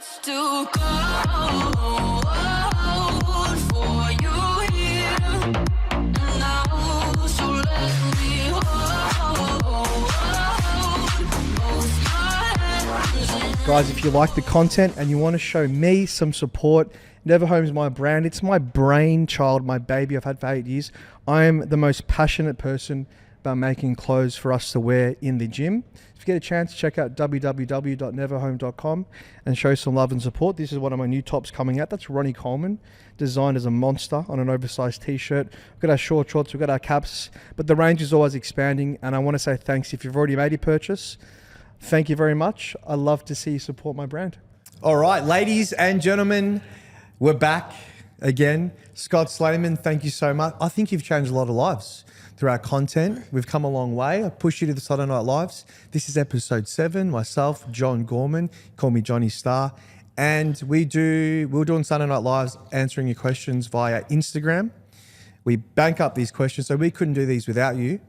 To go for you here now, so let me hold both your hands. Guys, if you like the content and you want to show me some support, Neverhome is my brand. It's my brainchild, my baby I've had for 8 years. I am the most passionate person about making clothes for us to wear in the gym. If you get a chance, check out www.neverhome.com and show some love and support. This is one of my new tops coming out. That's Ronnie Coleman, designed as a monster on an oversized t-shirt. We've got our short shorts, we've got our caps, but the range is always expanding. And I want to say thanks if you've already made your purchase. Thank you very much. I love to see you support my brand. All right, ladies and gentlemen, we're back again. Scott Slayman, thank you so much. I think you've changed a lot of lives through our content. We've come a long way. I pushed you to the Saturday Night Lives. This is episode 7. Myself, John Gorman, call me Johnny Star. And we're doing Saturday Night Lives, answering your questions via Instagram. We bank up these questions, so we couldn't do these without you.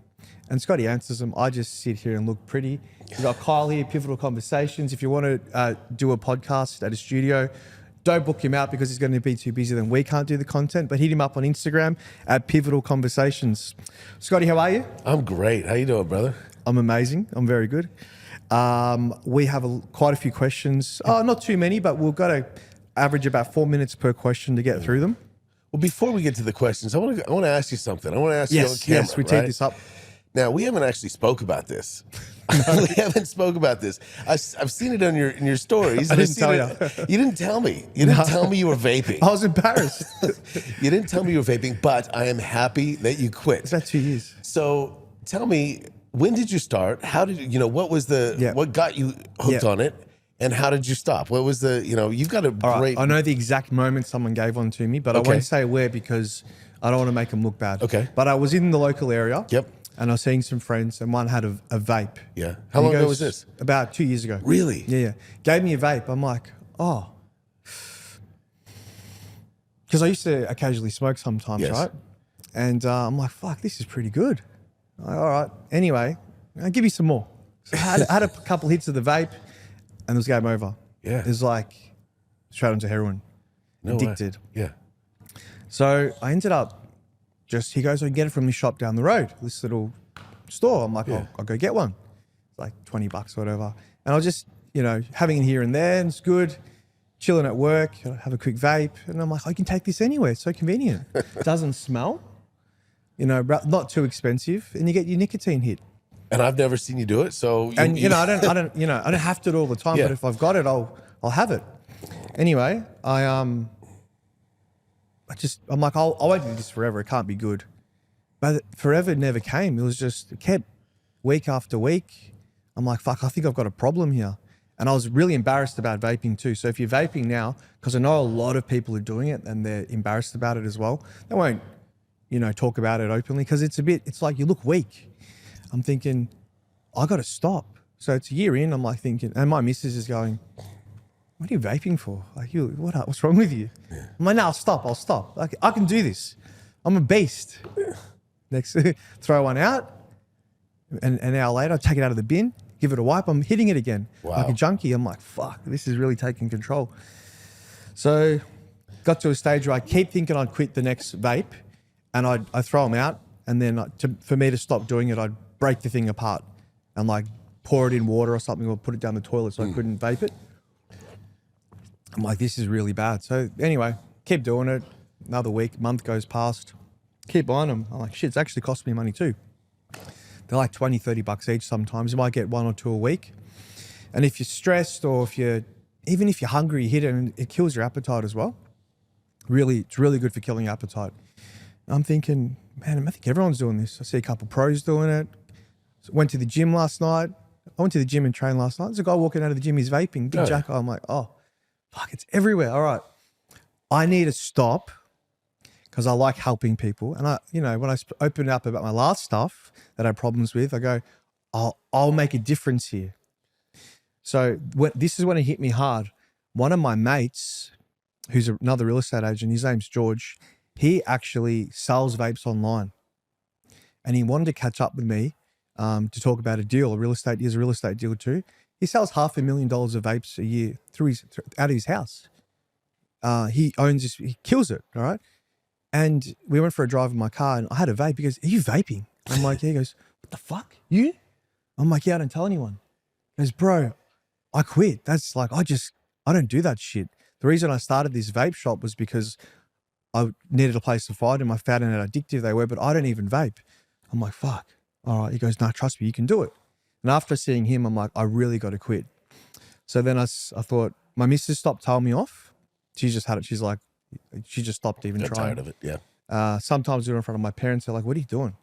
And Scotty answers them. I just sit here and look pretty. We've got Kyle here, Pivotal Conversations. If you want to do a podcast at a studio, don't book him out because he's going to be too busy, then we can't do the content. But hit him up on Instagram at Pivotal Conversations. Scotty, how are you? I'm great. How you doing, brother? I'm amazing. I'm very good. We have quite a few questions. Oh, not too many, but we've got to average about 4 minutes per question to get through them. Well, before we get to the questions, I want to ask you something. I want to ask you on camera. Yes, we take this up. Now, we haven't actually spoke about this. We haven't spoke about this. I've seen it on in your stories. I didn't tell you. You didn't tell me. You didn't tell me you were vaping. I was embarrassed. You didn't tell me you were vaping, but I am happy that you quit. It's about 2 years. So tell me, when did you start? How did what was what got you hooked on it? And how did you stop? What was you've got a great... I know the exact moment someone gave one to me, but I won't say where because I don't want to make them look bad. Okay. But I was in the local area. Yep. And I was seeing some friends, and one had a vape. Yeah. How long ago was this? About 2 years ago. Really? Yeah. Gave me a vape. I'm like, oh. Because I used to occasionally smoke sometimes, right? And I'm like, fuck, this is pretty good. Like, all right. Anyway, I'll give you some more. So I had a couple hits of the vape, and it was game over. Yeah. It was like straight onto heroin. No addicted. Way. Yeah. So I ended up he goes, I can get it from this shop down the road, this little store. I'm like, I'll go get one. It's like $20 or whatever. And I was just, having it here and there, and it's good. Chilling at work, have a quick vape. And I'm like, I can take this anywhere. It's so convenient. It doesn't smell, not too expensive. And you get your nicotine hit. And I've never seen you do it. So, I don't have to do it all the time, but if I've got it, I'll have it. Anyway, I'm like, I won't do this forever. It can't be good. But forever never came. It kept week after week. I'm like, fuck, I think I've got a problem here. And I was really embarrassed about vaping too. So if you're vaping now, because I know a lot of people are doing it and they're embarrassed about it as well. They won't, talk about it openly because it's like you look weak. I'm thinking, I got to stop. So it's a year in, I'm like thinking, and my missus is going, what are you vaping for? Like, what's wrong with you? Yeah. I'm like, no, I'll stop. Like, I can do this. I'm a beast. Next, throw one out. And an hour later, I take it out of the bin, give it a wipe. I'm hitting it again. Wow. Like a junkie. I'm like, fuck, this is really taking control. So got to a stage where I keep thinking I'd quit the next vape and I'd throw them out. And then for me to stop doing it, I'd break the thing apart and like pour it in water or something or put it down the toilet so I couldn't vape it. I'm like, this is really bad. So anyway, keep doing it. Another week, month goes past. Keep buying them. I'm like, shit, it's actually cost me money too. They're like $20-$30 each sometimes. You might get 1 or 2 a week. And if you're stressed or even if you're hungry, you hit it and it kills your appetite as well. Really, it's really good for killing appetite. I'm thinking, man, I think everyone's doing this. I see a couple pros doing it. Went to the gym last night. I went to the gym and trained last night. There's a guy walking out of the gym, he's vaping, big jacko. I'm like, oh, fuck, it's everywhere. All right. I need to stop because I like helping people. And when I opened up about my last stuff that I had problems with, I go, I'll make a difference here. So this is when it hit me hard. One of my mates, who's another real estate agent, his name's George, he actually sells vapes online. And he wanted to catch up with me to talk about a deal, he has a real estate deal too. He sells $500,000 of vapes a year out of his house. He owns this, he kills it, all right? And we went for a drive in my car and I had a vape. He goes, are you vaping? I'm like, yeah. He goes, what the fuck? You? I'm like, yeah, I don't tell anyone. He goes, bro, I quit. That's like, I don't do that shit. The reason I started this vape shop was because I needed a place to find them. I found out how addictive they were, but I don't even vape. I'm like, fuck. All right. He goes, nah, trust me, you can do it. And after seeing him, I'm like, I really got to quit. So then I thought, my missus stopped telling me off. She just had it. She's like, she just stopped even trying. Tired of it, yeah. Sometimes we're in front of my parents. They're like, what are you doing?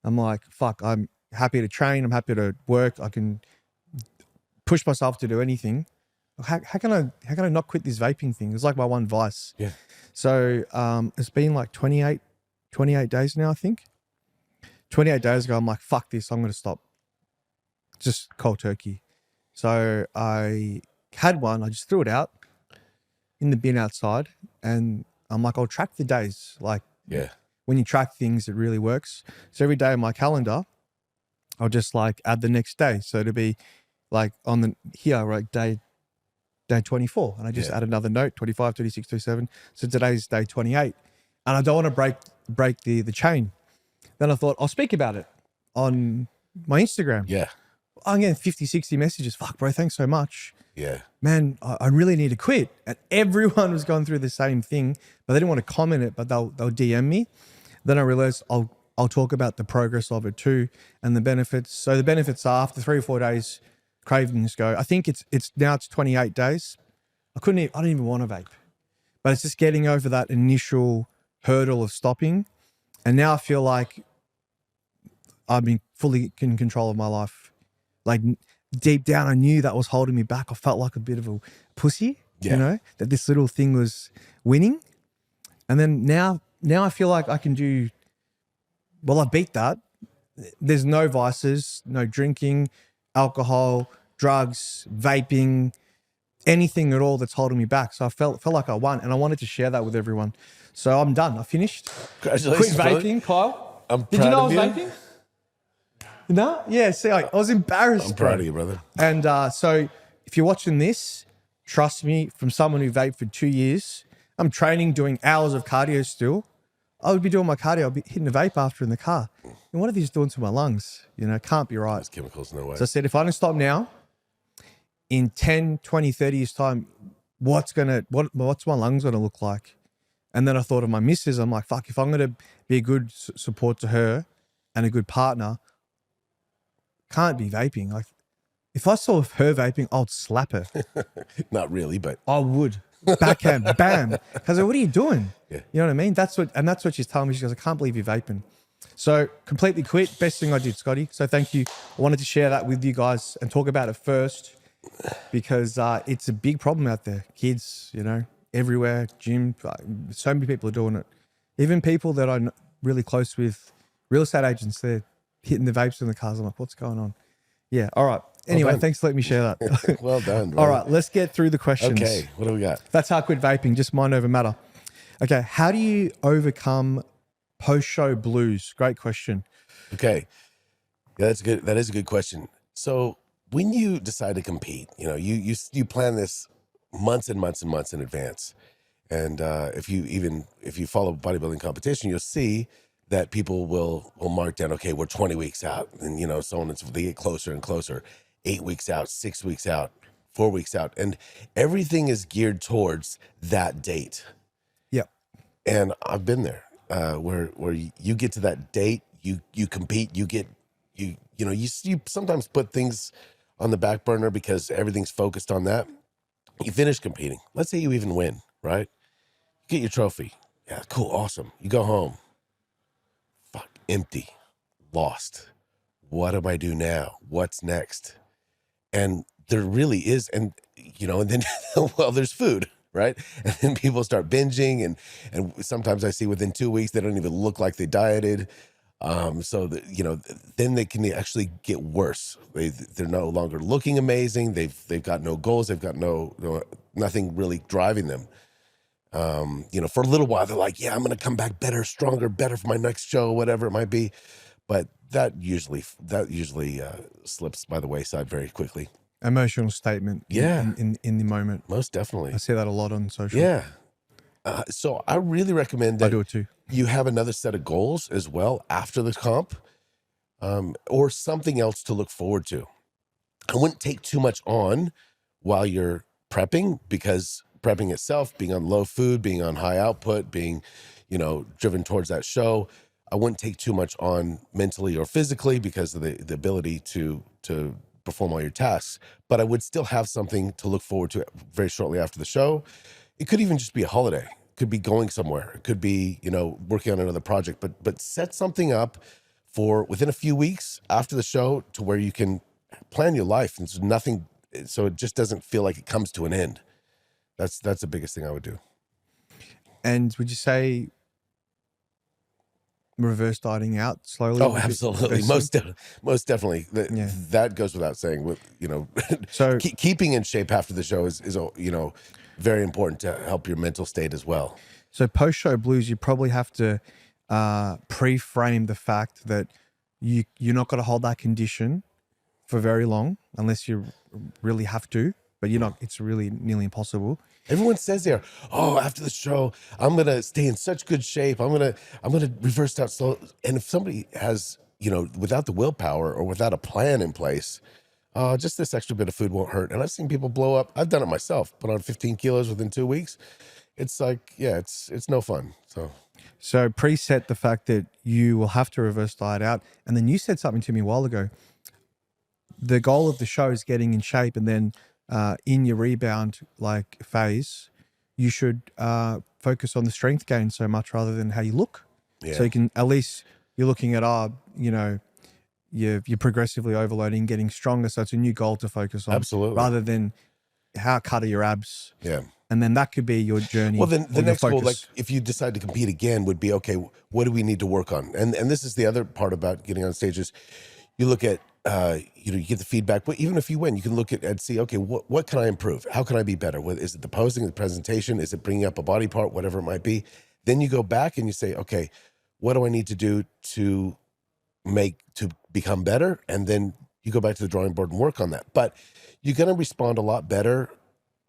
I'm like, fuck, I'm happy to train. I'm happy to work. I can push myself to do anything. How can I not quit this vaping thing? It's like my one vice. Yeah. So it's been like 28 days now, I think. 28 days ago, I'm like, fuck this. I'm going to stop. Just cold turkey. So I had one. I just threw it out in the bin outside. And I'm like, I'll track the days. Like, yeah, when you track things, it really works. So every day on my calendar, I'll just like add the next day. So it'll be like on the here, right, day 24. And I just add another note, 25, 26, 27. So today's day 28. And I don't want to break the chain. Then I thought, I'll speak about it on my Instagram. Yeah. I'm getting 50, 60 messages. Fuck, bro, thanks so much. Yeah. Man, I really need to quit. And everyone was going through the same thing, but they didn't want to comment it, but they'll DM me. Then I realized I'll talk about the progress of it too and the benefits. So the benefits are after 3 or 4 days, cravings go. I think it's 28 days. I didn't even want to vape, but it's just getting over that initial hurdle of stopping. And now I feel like I've been fully in control of my life. Like deep down, I knew that was holding me back. I felt like a bit of a pussy, you know, that this little thing was winning. And then now I feel like I can do, well, I beat that. There's no vices, no drinking, alcohol, drugs, vaping, anything at all that's holding me back. So I felt like I won, and I wanted to share that with everyone. So I'm done. I finished. Congratulations, Quit vaping, brother. Kyle. I'm Did you know I was proud of vaping? No? Yeah, see, I was embarrassed. I'm proud of you, brother. And so if you're watching this, trust me, from someone who vaped for 2 years, I'm training, doing hours of cardio still. I would be doing my cardio. I'd be hitting a vape after in the car. And what are these doing to my lungs? You know, can't be right. There's chemicals, no way. So I said, if I don't stop now, in 10, 20, 30 years time, what's my lungs going to look like? And then I thought of my missus. I'm like, fuck, if I'm going to be a good support to her and a good partner, can't be vaping. Like, if I saw her vaping, I'd slap her. Not really, but I would. Backhand, bam. Because what are you doing? Yeah. You know what I mean? That's what she's telling me. She goes, I can't believe you're vaping. So completely quit. Best thing I did, Scotty. So thank you. I wanted to share that with you guys and talk about it first because it's a big problem out there. Kids, you know, everywhere, gym. So many people are doing it. Even people that I'm really close with, real estate agents, they're hitting the vapes in the cars. I'm like, what's going on? Yeah. All right. Anyway, thanks for letting me share that. Well done, bro. All right, let's get through the questions. Okay, what do we got? That's how I quit vaping, just mind over matter. Okay, how do you overcome post-show blues? Great question. Okay, yeah, that's good. That is a good question. So when you decide to compete, you know, you plan this months and months and months in advance, and if you follow bodybuilding competition, you'll see that people will mark down, okay, we're 20 weeks out, and you know, so on. They get closer and closer. 8 weeks out, 6 weeks out, 4 weeks out, and everything is geared towards that date. Yeah, and I've been there where you get to that date, you compete, you sometimes put things on the back burner because everything's focused on that. You finish competing. Let's say you even win, right? You get your trophy. Yeah, cool, awesome. You go home. Fuck, empty, lost. What do I do now? What's next? And there really is, and you know, and then well, there's food, right? And then people start binging, and sometimes I see within 2 weeks they don't even look like they dieted. So that, you know, then they can actually get worse. They're no longer looking amazing. They've got no goals. They've got nothing really driving them. You know, for a little while they're like, yeah, I'm gonna come back better, stronger, better for my next show, whatever it might be. But that usually slips by the wayside very quickly. Emotional statement in the moment. Most definitely. I see that a lot on social. Yeah. So I really recommend I that do it too. you have another set of goals as well after the comp, or something else to look forward to. I wouldn't take too much on while you're prepping, because prepping itself, being on low food, being on high output, being, driven towards that show, I wouldn't take too much on mentally or physically because of the ability to perform all your tasks. But I would still have something to look forward to very shortly after the show. It could even just be a holiday. It could be going somewhere. It could be, working on another project. But set something up for within a few weeks after the show to where you can plan your life, and there's nothing, so it just doesn't feel like it comes to an end. That's the biggest thing I would do. And would you say reverse dieting out slowly? Oh, absolutely. Most definitely. That goes without saying. With so keeping in shape after the show is very important to help your mental state as well. So post-show blues, you probably have to pre-frame the fact that you're not going to hold that condition for very long unless you really have to, but you're not. It's really nearly impossible. Everyone says there, oh, after the show, I'm going to stay in such good shape. I'm going to reverse out slow. And if somebody has, without the willpower or without a plan in place, just this extra bit of food won't hurt. And I've seen people blow up. I've done it myself, put on 15 kilos within 2 weeks. It's like, it's no fun. So preset the fact that you will have to reverse diet out. And then you said something to me a while ago. The goal of the show is getting in shape, and then in your rebound phase, you should focus on the strength gain so much rather than how you look. Yeah. So you can, at least you're looking at you're progressively overloading, getting stronger. So it's a new goal to focus on. Absolutely. Rather than how cut are your abs. Yeah. And then that could be your journey. Well, then the next goal, if you decide to compete again, would be, okay, what do we need to work on? And this is the other part about getting on stage is you look at, you get the feedback, but even if you win, you can look at and see, okay, what can I improve? How can I be better? Is it the posing, the presentation? Is it bringing up a body part, whatever it might be? Then you go back and you say, okay, what do I need to do to become better? And then you go back to the drawing board and work on that. But you're going to respond a lot better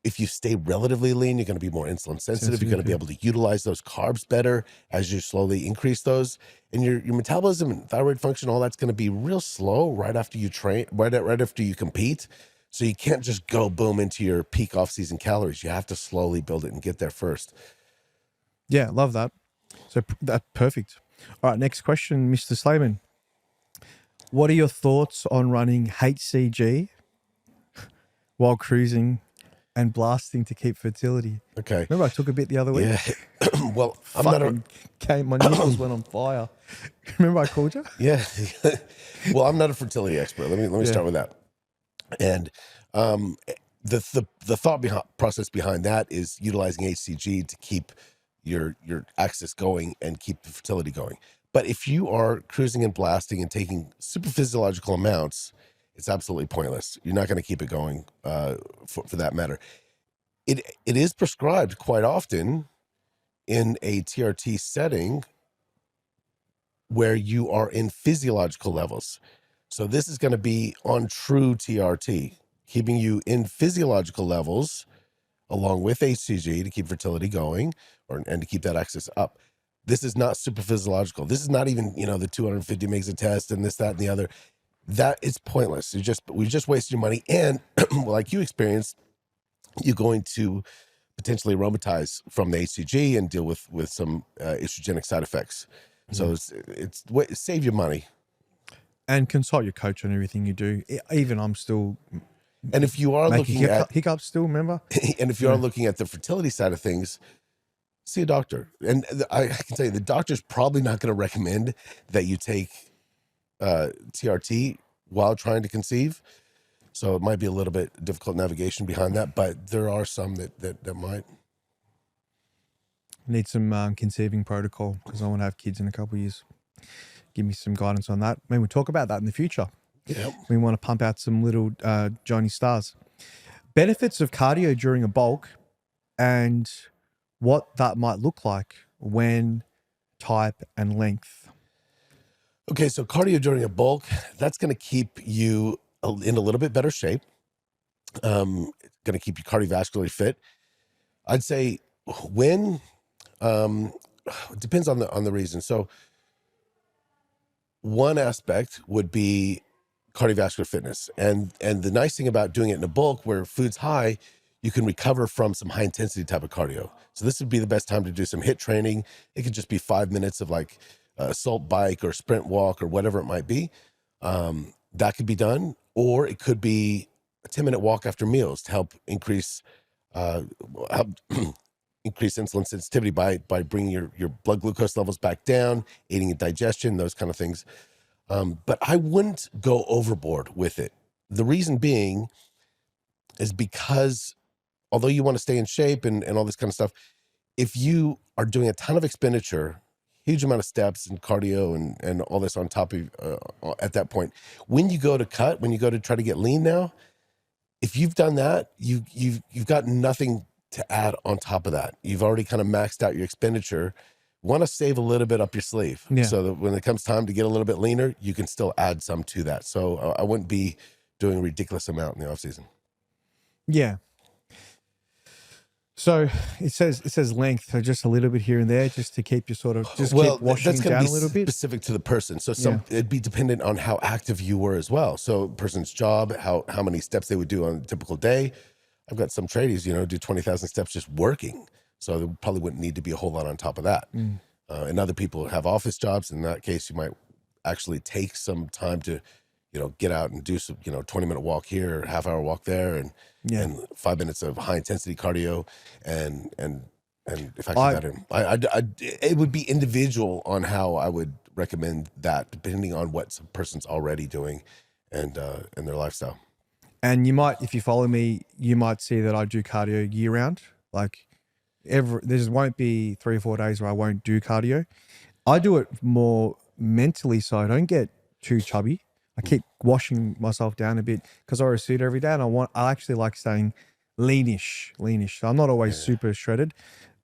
if you stay relatively lean. You're going to be more insulin sensitive. You're going to be able to utilize those carbs better as you slowly increase those. And your metabolism and thyroid function, all that's going to be real slow right after you train, right after you compete. So you can't just go boom into your peak off-season calories. You have to slowly build it and get there first. Yeah, love that. So that's perfect. All right, next question, Mr. Slayman. What are your thoughts on running HCG while cruising and blasting to keep fertility? Okay. Remember I took a bit the other week? Yeah. Well, my nipples went on fire. Remember I called you? Yeah. Well, I'm not a fertility expert. Let me start with that. And the thought process behind that is utilizing HCG to keep your axis going and keep the fertility going. But if you are cruising and blasting and taking super physiological amounts, it's absolutely pointless. You're not going to keep it going for that matter. It is prescribed quite often in a TRT setting where you are in physiological levels. So this is going to be on true TRT, keeping you in physiological levels along with HCG to keep fertility going and to keep that axis up. This is not super physiological. This is not even, the 250 megs a test and this, that, and the other. That is pointless. We've just wasted your money. And like you experienced, you're going to potentially aromatize from the HCG and deal with some estrogenic side effects. So it's save your money. And consult your coach on everything you do. Even I'm still... And if you are looking at... Hiccups still, remember? And if you are looking at the fertility side of things, see a doctor. And I can tell you, the doctor's probably not going to recommend that you take TRT while trying to conceive. So it might be a little bit difficult navigation behind that, but there are some that might. Need some conceiving protocol because I want to have kids in a couple of years. Give me some guidance on that. Maybe we'll talk about that in the future. Yep. We want to pump out some little Johnny Stars. Benefits of cardio during a bulk and what that might look like when, type, and length. Okay, so cardio during a bulk, that's going to keep you in a little bit better shape. Going to keep you cardiovascularly fit. I'd say when, it depends on the reason. So one aspect would be cardiovascular fitness. And the nice thing about doing it in a bulk where food's high, you can recover from some high intensity type of cardio. So this would be the best time to do some HIIT training. It could just be 5 minutes of like a assault bike or sprint walk or whatever it might be. That could be done, or it could be a 10-minute walk after meals to help increase increase insulin sensitivity by bringing your blood glucose levels back down, aiding in digestion, those kind of things. But I wouldn't go overboard with it. The reason being is because although you want to stay in shape and all this kind of stuff, if you are doing a ton of expenditure, huge amount of steps and cardio and all this on top of at that point, when you go to cut, when you go to try to get lean now, if you've done that, you've got nothing to add on top of that. You've already kind of maxed out your expenditure. Want to save a little bit up your sleeve, so that when it comes time to get a little bit leaner, you can still add some to that. So I wouldn't be doing a ridiculous amount in the off season. Yeah. So it says length, so just a little bit here and there, just to keep you sort of keep washing that's down a little bit. Specific to the person. So it'd be dependent on how active you were as well. So person's job, how many steps they would do on a typical day. I've got some tradies, do 20,000 steps just working. So there probably wouldn't need to be a whole lot on top of that. And other people have office jobs. In that case, you might actually take some time to, get out and do some, 20-minute walk here, half-hour walk there, and 5 minutes of high-intensity cardio, and factor that in. It would be individual on how I would recommend that, depending on what some person's already doing and their lifestyle. And you might, if you follow me, you might see that I do cardio year round. Like there won't be 3 or 4 days where I won't do cardio. I do it more mentally so I don't get too chubby. I keep washing myself down a bit because I wear a suit every day, and I actually like staying leanish. So I'm not always super shredded.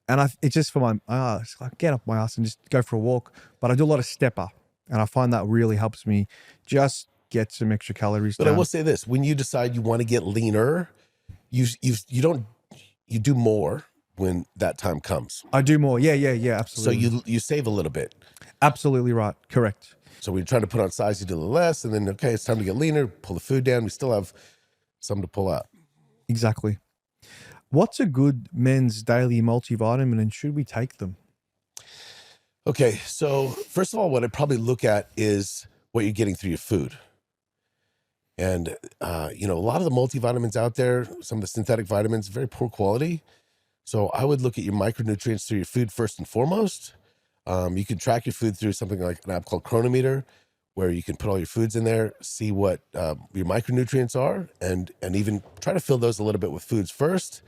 And it's just for my, I get off my ass and just go for a walk. But I do a lot of stepper, and I find that really helps me just get some extra calories down. But I will say this, when you decide you want to get leaner, you do more when that time comes. I do more. Yeah, absolutely. So you save a little bit. Absolutely right. Correct. So when you're trying to put on size, you do a little less, and then, okay, it's time to get leaner, pull the food down. We still have some to pull out. Exactly. What's a good men's daily multivitamin, and should we take them? Okay, so first of all, what I'd probably look at is what you're getting through your food. And, a lot of the multivitamins out there, some of the synthetic vitamins, very poor quality. So I would look at your micronutrients through your food first and foremost. You can track your food through something like an app called Chronometer, where you can put all your foods in there, see what your micronutrients are, and even try to fill those a little bit with foods first.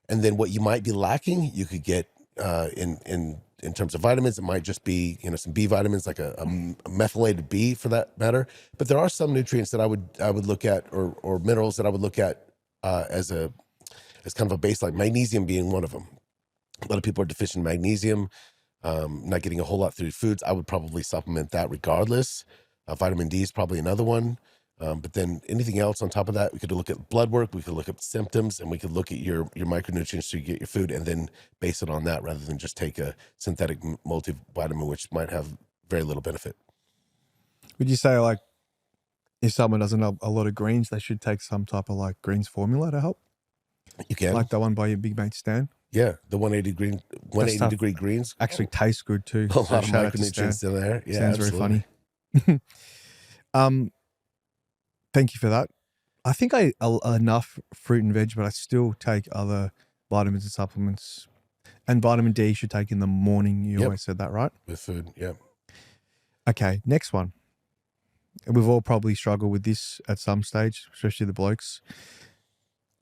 And then what you might be lacking, you could get in terms of vitamins. It might just be, some B vitamins, like a methylated B for that matter. But there are some nutrients that I would look at, or minerals that I would look at as kind of a baseline, magnesium being one of them. A lot of people are deficient in magnesium, not getting a whole lot through foods. I would probably supplement that regardless. Vitamin D is probably another one. But then anything else on top of that, we could look at blood work, we could look at symptoms, and we could look at your micronutrients so you get your food and then base it on that rather than just take a synthetic multivitamin, which might have very little benefit. Would you say, like, if someone doesn't have a lot of greens, they should take some type of like greens formula to help? You can. Like the one by your big mate Stan? Yeah, the 180 degree greens. Actually tastes good too. A lot of micronutrients in there. Yeah, sounds absolutely. Very funny. Thank you for that. I think I eat enough fruit and veg, but I still take other vitamins and supplements. And vitamin D you should take in the morning. You always said that, right? With food, yeah. Okay, next one. We've all probably struggled with this at some stage, especially the blokes.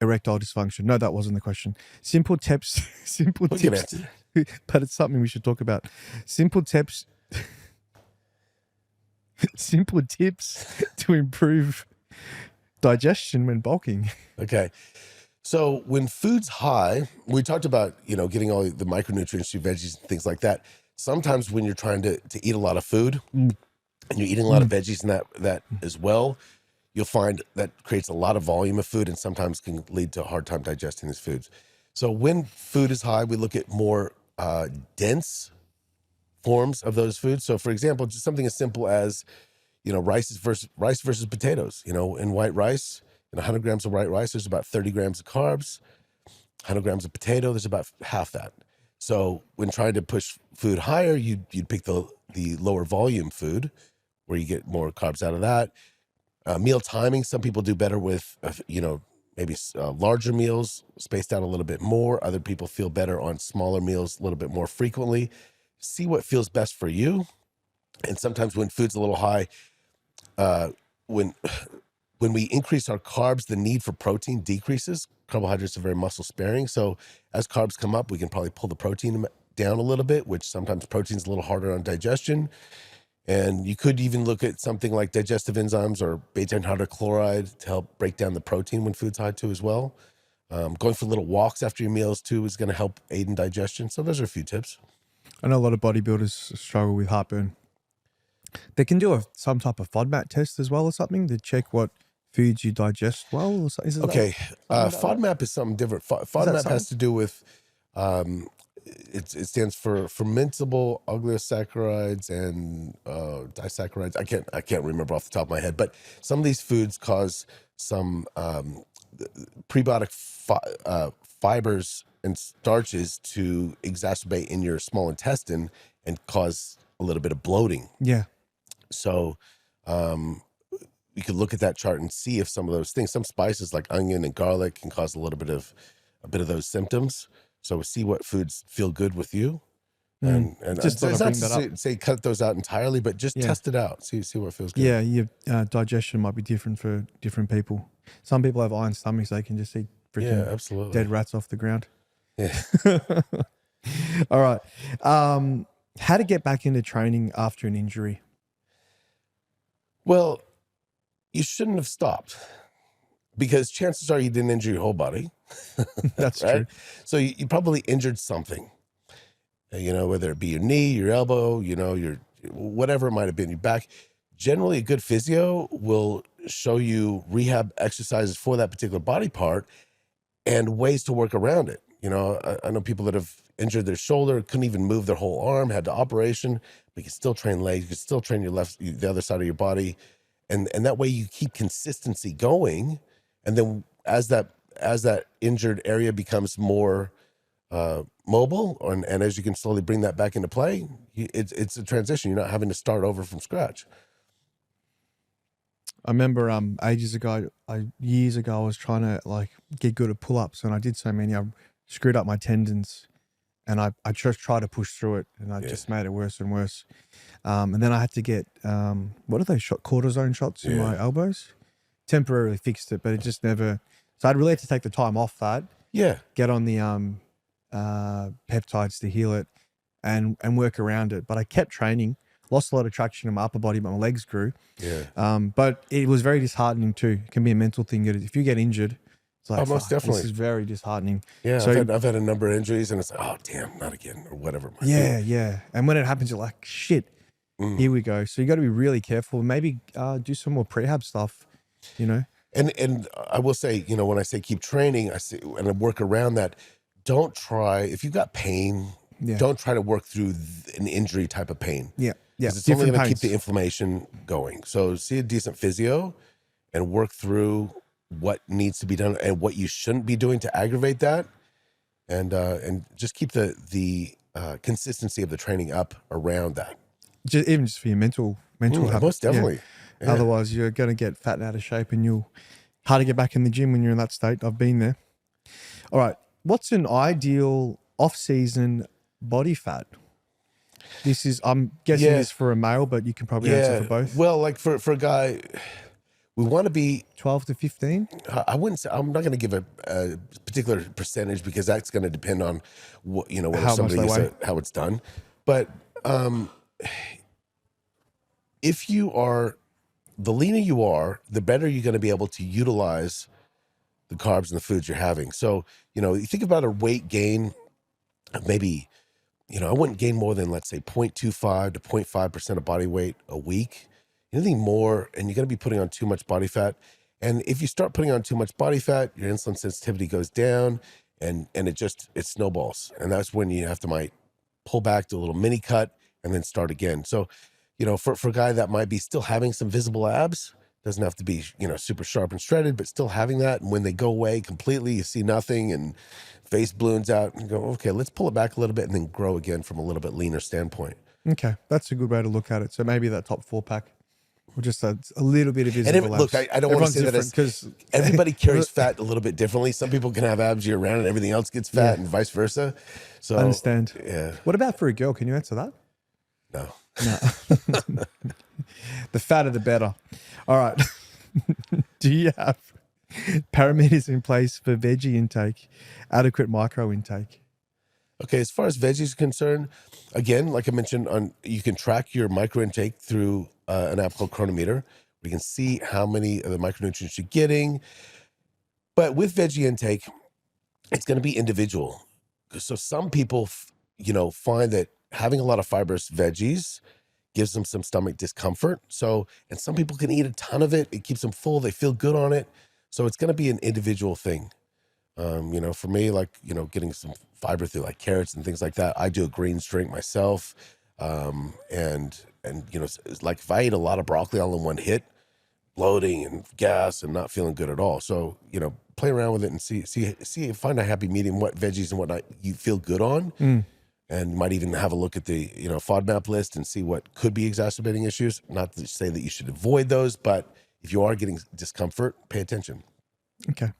Erectile dysfunction. No, that wasn't the question. Simple tips. But it's something we should talk about. Simple tips to improve digestion when bulking. Okay. So when food's high, we talked about, getting all the micronutrients through veggies and things like that. Sometimes when you're trying to eat a lot of food and you're eating a lot of veggies and that as well, you'll find that creates a lot of volume of food and sometimes can lead to a hard time digesting these foods. So when food is high, we look at more dense forms of those foods. So for example, just something as simple as, rice versus potatoes. In white rice, in 100 grams of white rice, there's about 30 grams of carbs. 100 grams of potato, there's about half that. So when trying to push food higher, you'd pick the lower volume food where you get more carbs out of that. Meal timing, some people do better with, maybe larger meals spaced out a little bit more. Other people feel better on smaller meals a little bit more frequently. See what feels best for you. And sometimes when food's a little high, when we increase our carbs, the need for protein decreases. Carbohydrates are very muscle sparing. So as carbs come up, we can probably pull the protein down a little bit, which sometimes protein's a little harder on digestion. And you could even look at something like digestive enzymes or betaine hydrochloride to help break down the protein when food's high too as well. Going for little walks after your meals too is going to help aid in digestion. So those are a few tips. I know a lot of bodybuilders struggle with heartburn. They can do some type of FODMAP test as well or something to check what foods you digest well. Okay. FODMAP is something different. FODMAP has to do with, it stands for fermentable oligosaccharides and disaccharides. I can't remember off the top of my head, but some of these foods cause some prebiotic fibers and starches to exacerbate in your small intestine and cause a little bit of bloating. Yeah. So you could look at that chart and see if some of those things, some spices like onion and garlic can cause a bit of those symptoms. So see what foods feel good with you. And just it's not to say cut those out entirely, but just test it out. See what feels good. Yeah, your digestion might be different for different people. Some people have iron stomachs; they can just eat freaking dead rats off the ground. Yeah. All right. How to get back into training after an injury? Well, you shouldn't have stopped because chances are you didn't injure your whole body. That's right? true. So you probably injured something, whether it be your knee, your elbow, your whatever it might have been, your back. Generally, a good physio will show you rehab exercises for that particular body part and ways to work around it. I know people that have injured their shoulder, couldn't even move their whole arm, had the operation, but you can still train legs, you can still train the other side of your body. And that way you keep consistency going. And then as that injured area becomes more mobile, and as you can slowly bring that back into play, it's a transition. You're not having to start over from scratch. I remember years ago, I was trying to get good at pull-ups, and I did so many, I screwed up my tendons, and I just tried to push through it, and I just made it worse and worse. And then I had to get what are they cortisone shots in my elbows. Temporarily fixed it, but it just never. So I'd really had to take the time off that. Yeah. Get on the peptides to heal it, and work around it. But I kept training. Lost a lot of traction in my upper body, but my legs grew. Yeah. But it was very disheartening too. It can be a mental thing. If you get injured, it's like, most definitely. This is very disheartening. Yeah. So, I've had a number of injuries, and it's like, oh damn, not again, or whatever. Yeah. And when it happens, you're like, shit, here we go. So you got to be really careful. Maybe do some more prehab stuff. And I will say, when I say keep training, I say, and I work around that. Don't try if you've got pain. Yeah. Don't try to work through an injury type of pain. Yeah. It's only going to keep the inflammation going. So see a decent physio and work through what needs to be done and what you shouldn't be doing to aggravate that, and just keep the consistency of the training up around that. Even just for your mental health. Most definitely. Yeah. Yeah. Otherwise, you're going to get fat and out of shape, and you'll hard to get back in the gym when you're in that state. I've been there. All right. What's an ideal off-season body fat? This is, I'm guessing this for a male, but you can probably answer for both. Well, like for a guy, we want to be 12 to 15. I wouldn't say, I'm not going to give a particular percentage because that's going to depend on what, whether How somebody much they is how it's done. But if you are, the leaner you are, the better you're going to be able to utilize the carbs and the foods you're having. So, you think about a weight gain of maybe, I wouldn't gain more than, let's say, 0.25 to 0.5% of body weight a week. anything more, and you're going to be putting on too much body fat. And if you start putting on too much body fat, your insulin sensitivity goes down, and it snowballs. And that's when you have to might pull back, do a little mini cut, and then start again. So, for a guy that might be still having some visible abs, doesn't have to be, super sharp and shredded, but still having that. And when they go away completely, you see nothing and face balloons out, and go, okay, let's pull it back a little bit and then grow again from a little bit leaner standpoint. Okay, that's a good way to look at it. So maybe that top 4-pack, or just a little bit of visible abs. Look, I don't want to say that because everybody carries fat a little bit differently. Some people can have abs year round and everything else gets fat, and vice versa. So I understand. Yeah. What about for a girl? Can you answer that? No. The fatter, the better. All right. Do you have parameters in place for veggie intake, adequate micro intake? Okay, as far as veggies are concerned, again, like I mentioned, you can track your micro intake through an app called Chronometer. We can see how many of the micronutrients you're getting. But with veggie intake, it's going to be individual. So some people, find that having a lot of fibrous veggies gives them some stomach discomfort. So, and some people can eat a ton of it. It keeps them full. They feel good on it. So it's going to be an individual thing. For me, like, getting some fiber through like carrots and things like that. I do a greens drink myself. And like if I eat a lot of broccoli all in one hit, bloating and gas and not feeling good at all. So, play around with it and see, find a happy medium, what veggies and whatnot you feel good on. And might even have a look at the, FODMAP list and see what could be exacerbating issues. Not to say that you should avoid those, but if you are getting discomfort, pay attention. Okay.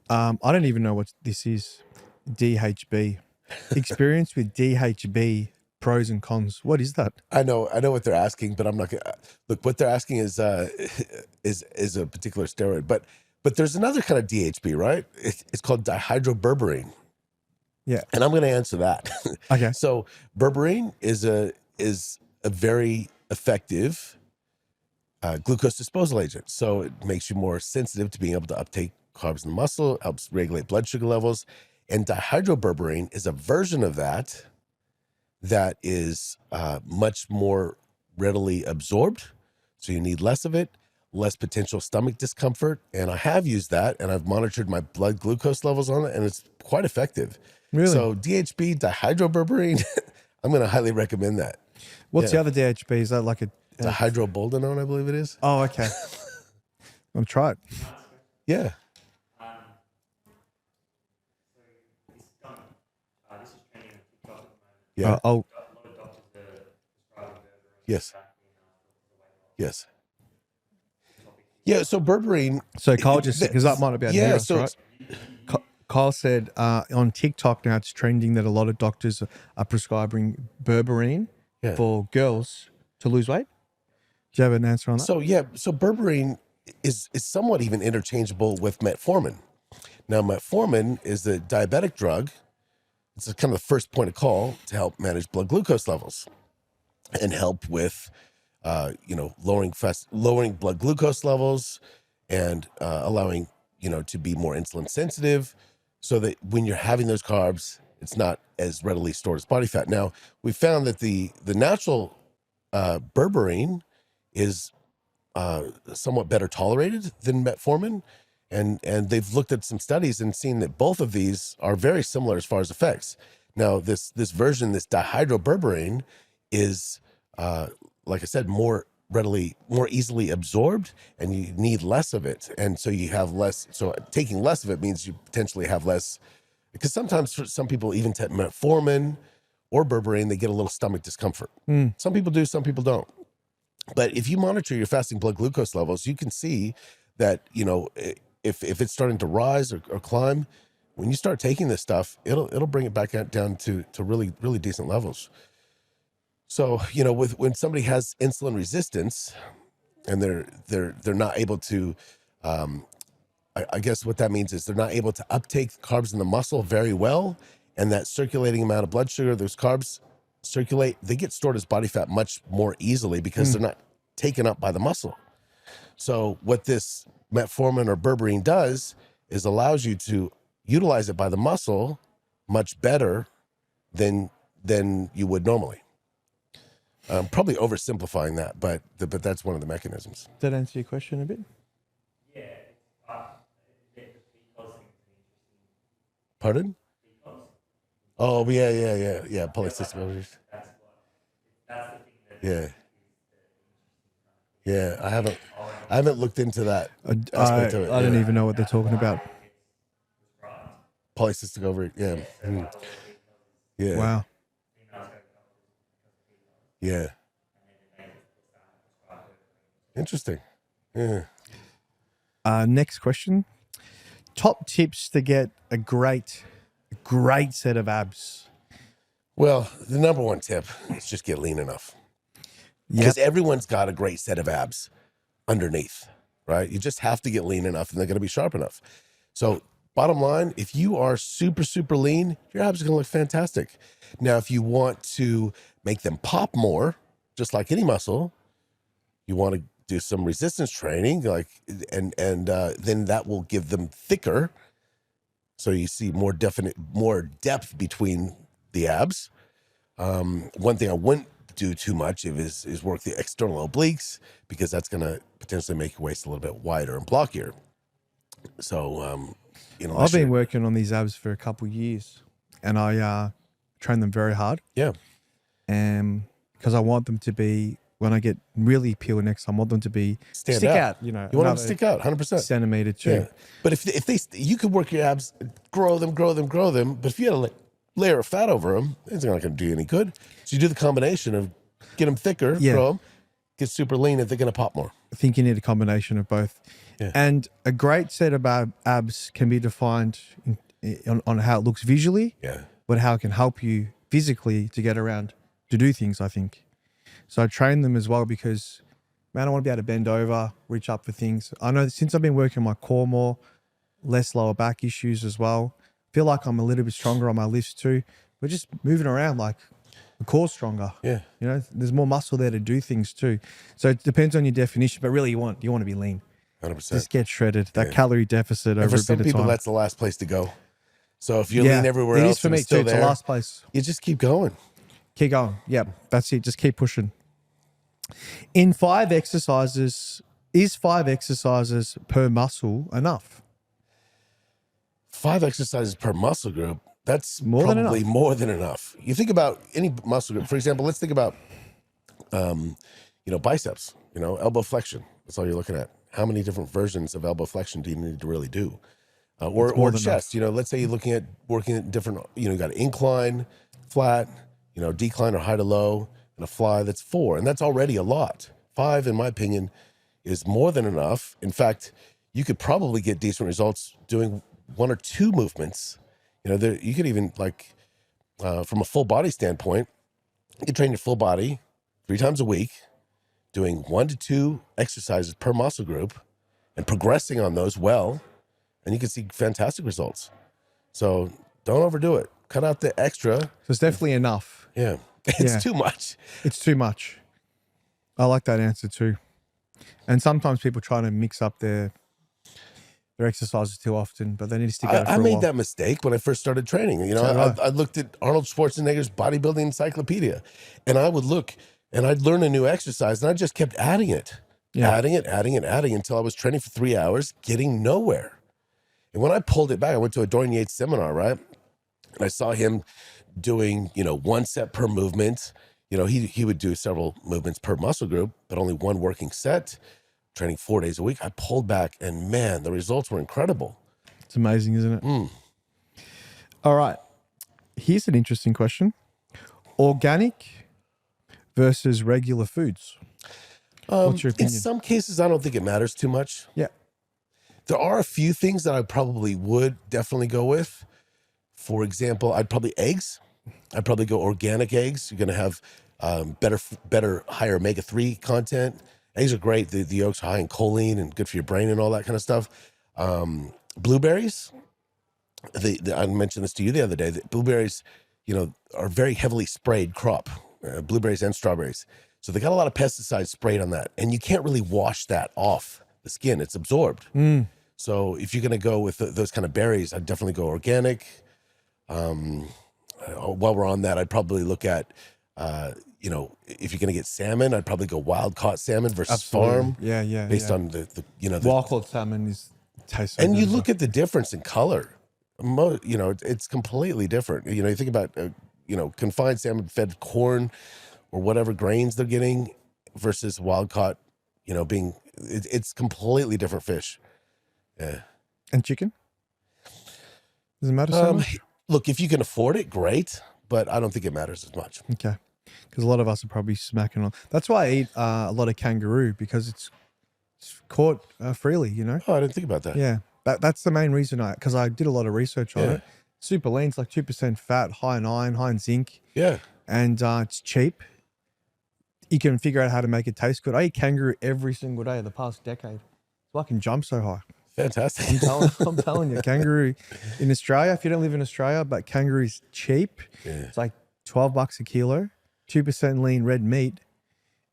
I don't even know what this is. DHB. Experience with DHB pros and cons. What is that? I know what they're asking, but I'm not gonna look. What they're asking is a particular steroid, but there's another kind of DHB, right? It's called dihydroberberine. Yeah, and I'm going to answer that. Okay. So berberine is a very effective glucose disposal agent. So it makes you more sensitive to being able to uptake carbs in the muscle, helps regulate blood sugar levels. And dihydroberberine is a version of that is much more readily absorbed. So you need less of it, less potential stomach discomfort. And I have used that, and I've monitored my blood glucose levels on it, and it's quite effective. Really? So DHB, dihydroberberine, I'm going to highly recommend that. What's the other DHB? Is that like a dihydroboldenone, I believe it is. Oh, okay. I'll try it. Yeah. Yeah. Yes. Yes. Yeah. So berberine. So Kyle just because that might have been right? Kyle said on TikTok now it's trending that a lot of doctors are prescribing berberine for girls to lose weight. Do you have an answer on that? So berberine is somewhat even interchangeable with metformin. Now metformin is the diabetic drug. It's kind of the first point of call to help manage blood glucose levels and help with, lowering blood glucose levels and allowing, to be more insulin sensitive so that when you're having those carbs, it's not as readily stored as body fat. Now, we found that the natural berberine is somewhat better tolerated than metformin. And they've looked at some studies and seen that both of these are very similar as far as effects. Now, this version, this dihydroberberine, is, like I said, more easily absorbed, and you need less of it. And so you have less. So taking less of it means you potentially have less. Because sometimes for some people, even take metformin or berberine, they get a little stomach discomfort. Some people do, some people don't. But if you monitor your fasting blood glucose levels, you can see that, if it's starting to rise or climb, when you start taking this stuff, it'll bring it back down to really, really decent levels. So, when somebody has insulin resistance and they're not able to, I guess what that means is they're not able to uptake carbs in the muscle very well, and that circulating amount of blood sugar, those carbs circulate, they get stored as body fat much more easily because they're not taken up by the muscle. So what this metformin or berberine does is allows you to utilize it by the muscle much better than you would normally. Probably oversimplifying that, but that's one of the mechanisms. Does that answer your question a bit? Pardon? Oh, yeah. Polycystic ovaries. Yeah. Yeah, I haven't looked into that aspect of it. I don't even know what they're talking about. Polycystic ovary. Yeah. Yeah. Wow. Yeah. Interesting. Yeah. Next question. Top tips to get a great set of abs. Well, the number one tip is just get lean enough. Because everyone's got a great set of abs underneath, right? You just have to get lean enough and they're going to be sharp enough. So bottom line, if you are super, super lean, your abs are going to look fantastic. Now, if you want to make them pop more, just like any muscle, you want to do some resistance training, and then that will give them thicker. So you see more depth between the abs. One thing I wouldn't do too much of is work the external obliques, because that's going to potentially make your waist a little bit wider and blockier. So, I've been working on these abs for a couple of years, and I train them very hard. Yeah. And because I want them to be, when I get really peeled next time, I want them to be stick out. You want them to stick out 100%. Centimeter too. Yeah. But if you could work your abs, grow them. But if you had a layer of fat over them, it's not going to do you any good. So you do the combination of get them thicker, grow them, get super lean, and they're going to pop more. I think you need a combination of both. Yeah. And a great set of abs can be defined on how it looks visually, but how it can help you physically to get around to do things, I think. So I train them as well because, man, I want to be able to bend over, reach up for things. I know since I've been working my core more, less lower back issues as well. Feel like I'm a little bit stronger on my lifts too. We're just moving around, like the core's stronger. Yeah. There's more muscle there to do things too. So it depends on your definition, but really you want to be lean. 100%. Just get shredded. That calorie deficit over a bit of time. For some people, that's the last place to go. So if you're lean everywhere else, it is for me too. It's the last place. You just keep going. Keep going. Yeah, that's it. Just keep pushing. In 5 exercises, is 5 exercises per muscle enough? 5 exercises per muscle group, that's probably more than enough. You think about any muscle group. For example, let's think about, biceps, elbow flexion. That's all you're looking at. How many different versions of elbow flexion do you need to really do? Or chest, let's say you're looking at working at different, you got an incline, flat, decline or high to low, and a fly. That's 4. And that's already a lot. 5, in my opinion, is more than enough. In fact, you could probably get decent results doing 1 or 2 movements. You could even, from a full body standpoint, you could train your full body 3 times a week, doing 1 to 2 exercises per muscle group and progressing on those well, and you can see fantastic results. So don't overdo it. Cut out the extra. So it's definitely enough. Yeah. It's too much. It's too much. I like that answer too. And sometimes people try to mix up their exercises too often, but they need to stick out for a while. I made that mistake when I first started training. I looked at Arnold Schwarzenegger's bodybuilding encyclopedia, and I would look and I'd learn a new exercise, and I just kept adding it, adding it until I was training for 3 hours, getting nowhere. And when I pulled it back, I went to a Dorian Yates seminar, right? And I saw him doing, 1 set per movement. He would do several movements per muscle group, but only 1 working set, training 4 days a week. I pulled back, and man, the results were incredible. It's amazing, isn't it? All right. Here's an interesting question. Organic versus regular foods. What's your opinion? In some cases, I don't think it matters too much. Yeah. There are a few things that I probably would definitely go with. For example, eggs. I'd probably go organic eggs. You're going to have better, higher omega-3 content. Eggs are great. The yolks are high in choline and good for your brain and all that kind of stuff. Blueberries. I mentioned this to you the other day. That blueberries, are very heavily sprayed crop. Blueberries and strawberries. So they got a lot of pesticides sprayed on that. And you can't really wash that off the skin. It's absorbed. So if you're going to go with those kind of berries, I'd definitely go organic. While we're on that, I'd probably look at You know, if you're going to get salmon, I'd probably go wild caught salmon versus Absolutely. farm. Yeah. Based on the you know, wild caught salmon tastes so and good you as look well. at the difference in color. You know, it's completely different. You know, you think about, you know, confined salmon fed corn or whatever grains they're getting versus wild caught, you know, it's completely different fish. Yeah. And chicken? Does it matter so much? Look, if you can afford it, great, but I don't think it matters as much. Okay. Because a lot of us are probably smacking on. That's why I eat a lot of kangaroo, because it's caught freely, you know? Oh, I didn't think about that. Yeah. That's the main reason because I did a lot of research on it. Super lean, it's like 2% fat, high in iron, high in zinc. Yeah. And it's cheap. You can figure out how to make it taste good. I eat kangaroo every single day of the past decade. So I can jump so high. Fantastic. I'm telling you, kangaroo in Australia, if you don't live in Australia, but kangaroo's cheap. Yeah. It's like $12 a kilo, 2% lean red meat.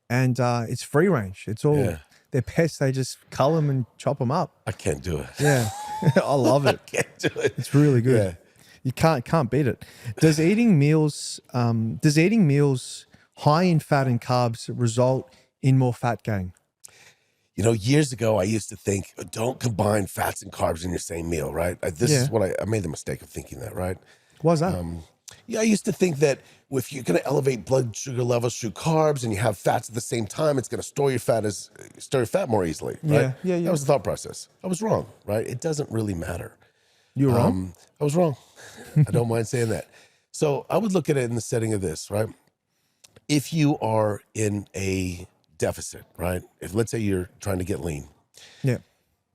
And it's free range. It's all, they're pests. They just cull them and chop them up. I can't do it. Yeah. I love it. I can't do it. It's really good. Yeah. You can't beat it. Does eating meals high in fat and carbs result in more fat gain? You know, years ago, I used to think, don't combine fats and carbs in your same meal, right? This is what I made the mistake of thinking that, right? Why's that? Yeah, I used to think that if you're going to elevate blood sugar levels through carbs and you have fats at the same time, it's going to store your fat more easily, right? Yeah. That was the thought process. I was wrong, right? It doesn't really matter. You were wrong? I was wrong. I don't mind saying that. So I would look at it in the setting of this, right? If you are in a deficit, right? If let's say you're trying to get lean. Yeah.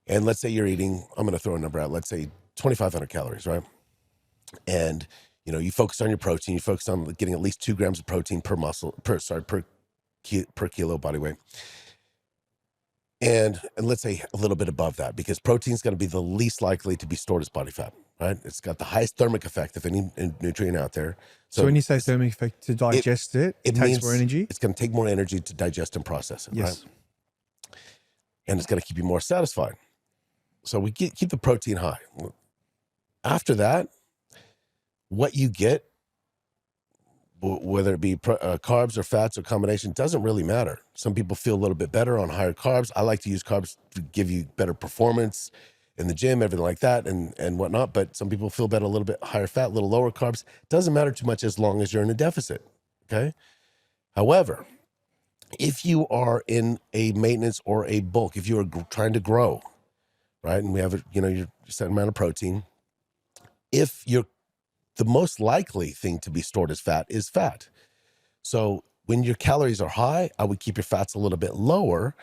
And let's say you're eating, I'm going to throw a number out, let's say 2,500 calories, right? And, you know, you focus on your protein, you focus on getting at least 2 grams of protein per kilo body weight. And let's say a little bit above that, because protein is going to be the least likely to be stored as body fat, right? It's got the highest thermic effect of any nutrient out there. So when you say thermic effect, to digest it takes more energy? It's going to take more energy to digest and process it, yes. right? And it's going to keep you more satisfied. So we keep the protein high. After that, what you get, whether it be carbs or fats or combination, doesn't really matter. Some people feel a little bit better on higher carbs. I like to use carbs to give you better performance in the gym, everything like that and whatnot. But some people feel better a little bit higher fat, a little lower carbs. Doesn't matter too much as long as you're in a deficit, okay? However, if you are in a maintenance or a bulk, if you are trying to grow, right, and we have your certain amount of protein, if you're the most likely thing to be stored as fat is fat. So when your calories are high, I would keep your fats a little bit lower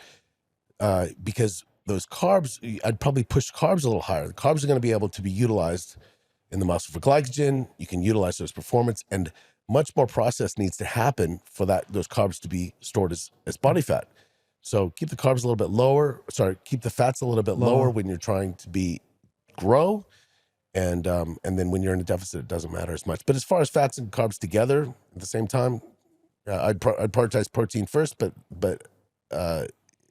because those carbs, I'd probably push carbs a little higher. The carbs are going to be able to be utilized in the muscle for glycogen. You can utilize those performance, and much more process needs to happen for those carbs to be stored as body fat. So keep the carbs a little bit lower. Keep the fats a little bit lower when you're trying to grow. And then when you're in a deficit, it doesn't matter as much. But as far as fats and carbs together at the same time, I'd prioritize protein first, but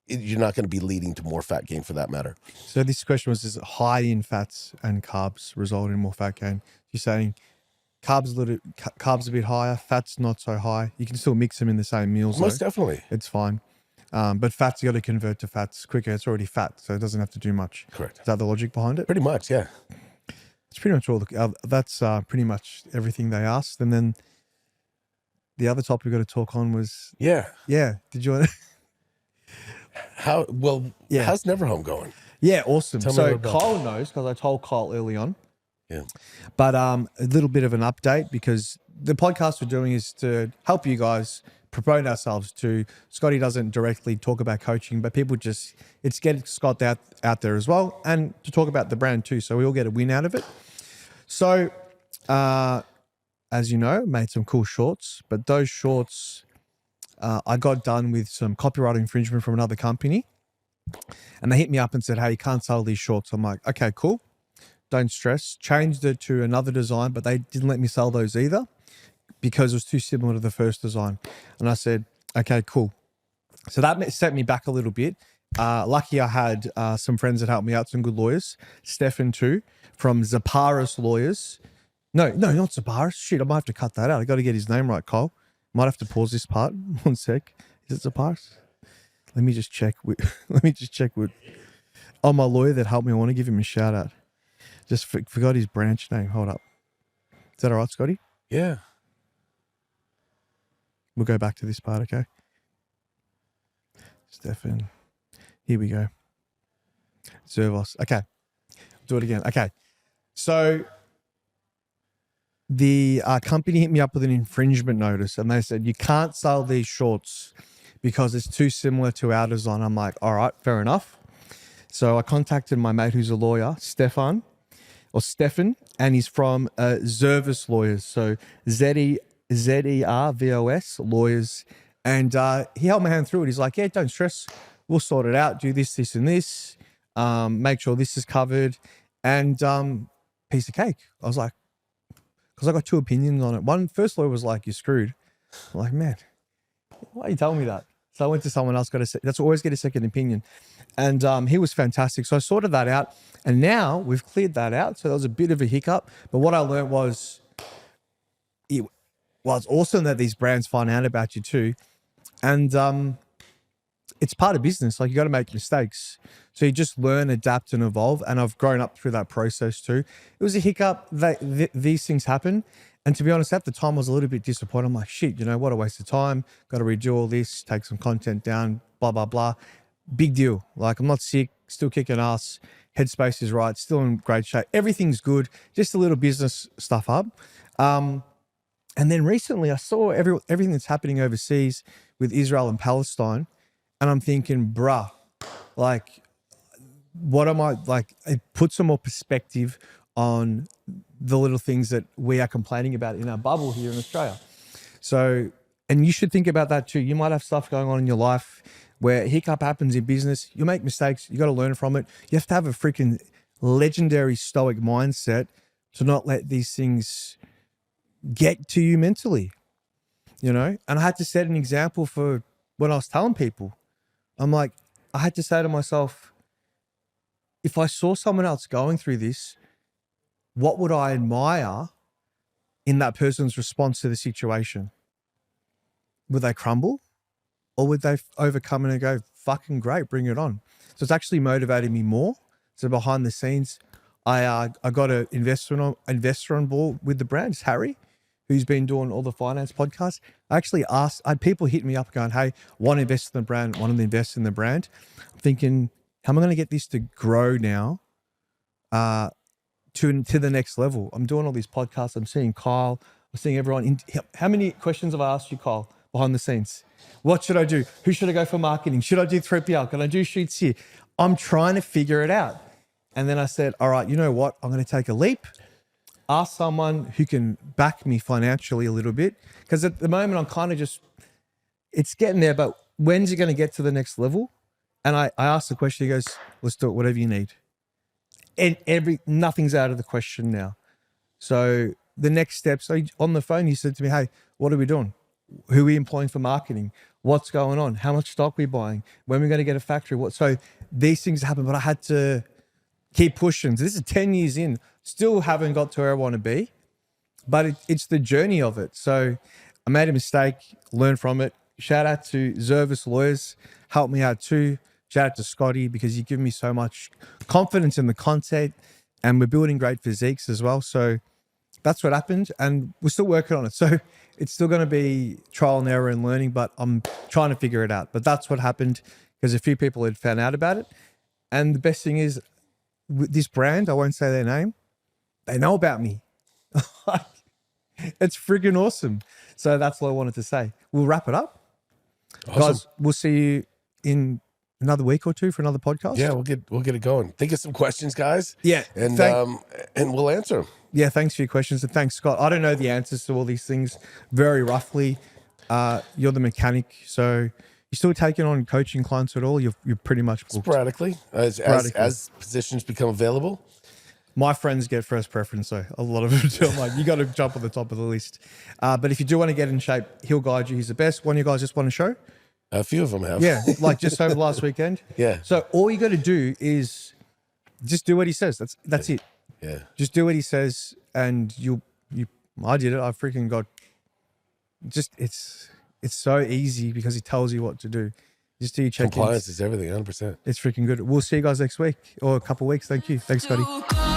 you're not going to be leading to more fat gain for that matter. So this question was, is it high in fats and carbs result in more fat gain? You're saying carbs a bit higher, fats not so high. You can still mix them in the same meals. Most definitely. It's fine. But fats, you got to convert to fats quicker. It's already fat, so it doesn't have to do much. Correct. Is that the logic behind it? Pretty much, yeah. It's pretty much all. That's pretty much everything they asked. And then the other topic we got to talk on was Did you want to? How's Neverhome going? Yeah, awesome. So about Kyle knows because I told Kyle early on. Yeah. But a little bit of an update, because the podcast we're doing is to help you guys promote ourselves to. Scotty doesn't directly talk about coaching, but people it's getting Scott out there as well, and to talk about the brand too. So we all get a win out of it. So, as you know, made some cool shorts, but those shorts, I got done with some copyright infringement from another company, and they hit me up and said, "Hey, you can't sell these shorts." I'm like, "Okay, cool. Don't stress." Changed it to another design, but they didn't let me sell those either because it was too similar to the first design. And I said, "Okay, cool." So that set me back a little bit. Lucky I had some friends that helped me out, some good lawyers. Stefan too, from Zervos Lawyers. No, not Zervos. Shit, I might have to cut that out. I got to get his name right, Cole. Might have to pause this part. 1 sec. Is it a part? Let me just check with. Let me just check with. Oh, my lawyer that helped me. I want to give him a shout out. Just forgot his branch name. Hold up. Is that all right, Scotty? Yeah. We'll go back to this part, okay? Stefan. Here we go. Zervos. Okay. Do it again. Okay. So the company hit me up with an infringement notice and they said, you can't sell these shorts because it's too similar to our design. I'm like, all right, fair enough. So I contacted my mate who's a lawyer, Stefan, and he's from Zervos Lawyers. So Zervos Lawyers. And he helped my hand through it. He's like, yeah, don't stress. We'll sort it out. Do this, this, and this. Make sure this is covered. And piece of cake. I was like, because I got two opinions on it. First lawyer was like, you're screwed. I'm like, man, why are you telling me that? So I went to someone else, that's always get a second opinion. And he was fantastic. So I sorted that out. And now we've cleared that out. So there was a bit of a hiccup. But what I learned was, it's awesome that these brands find out about you too. And it's part of business. Like, you got to make mistakes. So you just learn, adapt, and evolve. And I've grown up through that process too. It was a hiccup. These things happen. And to be honest, at the time, I was a little bit disappointed. I'm like, shit, what a waste of time. Got to redo all this, take some content down, blah, blah, blah. Big deal. Like, I'm not sick, still kicking ass. Headspace is right, still in great shape. Everything's good. Just a little business stuff up. And then recently I saw everything that's happening overseas with Israel and Palestine. And I'm thinking, bruh, like, what am I, like, it puts some more perspective on the little things that we are complaining about in our bubble here in Australia. So, and you should think about that too. You might have stuff going on in your life where a hiccup happens in business. You make mistakes. You got to learn from it. You have to have a freaking legendary stoic mindset to not let these things get to you mentally, And I had to set an example for when I was telling people. I'm like, I had to say to myself, if I saw someone else going through this, what would I admire in that person's response to the situation? Would they crumble or would they overcome it and go, fucking great, bring it on? So it's actually motivated me more. So behind the scenes, I got an investor on board with the brand. It's Harry, who's been doing all the finance podcasts. I actually I had people hit me up going, hey, want to invest in the brand, want to invest in the brand. I'm thinking, how am I going to get this to grow now to the next level? I'm doing all these podcasts. I'm seeing Kyle. I'm seeing everyone. How many questions have I asked you, Kyle, behind the scenes? What should I do? Who should I go for marketing? Should I do 3PL? Can I do shoots here? I'm trying to figure it out. And then I said, all right, you know what? I'm going to take a leap. Ask someone who can back me financially a little bit. Because at the moment, I'm kind of just, it's getting there, but when's it going to get to the next level? And I asked the question, he goes, let's do it, whatever you need. And nothing's out of the question now. So the next steps, on the phone, he said to me, hey, what are we doing? Who are we employing for marketing? What's going on? How much stock are we buying? When are we going to get a factory? So these things happen, but I had to keep pushing. So this is 10 years in, still haven't got to where I want to be, but it's the journey of it. So I made a mistake, learned from it. Shout out to Zervos Lawyers, helped me out too. Shout out to Scotty, because you give me so much confidence in the content, and we're building great physiques as well. So that's what happened, and we're still working on it. So it's still going to be trial and error and learning, but I'm trying to figure it out. But that's what happened, because a few people had found out about it. And the best thing is, with this brand, I won't say their name, they know about me. It's freaking awesome. So that's what I wanted to say. We'll wrap it up. Awesome. Guys, we'll see you in another week or two for another podcast. Yeah, we'll get it going. Think of some questions, guys. Yeah. And we'll answer them. Yeah, thanks for your questions. And thanks, Scott. I don't know the answers to all these things very roughly. You're the mechanic. So you still taking on coaching clients at all? You're pretty much booked. Sporadically. As positions become available. My friends get first preference, so a lot of them do. I'm like, you got to jump on the top of the list. But if you do want to get in shape, he'll guide you. He's the best. One of you guys just want to show? A few of them have. Yeah, like just over last weekend. Yeah. So all you got to do is just do what he says. That's it. Yeah. Just do what he says, and I did it. I freaking got just it's so easy because he tells you what to do. Just do your check-ins. Compliance is everything, 100%. It's freaking good. We'll see you guys next week or a couple of weeks. Thank you. Thanks, Scotty. to go.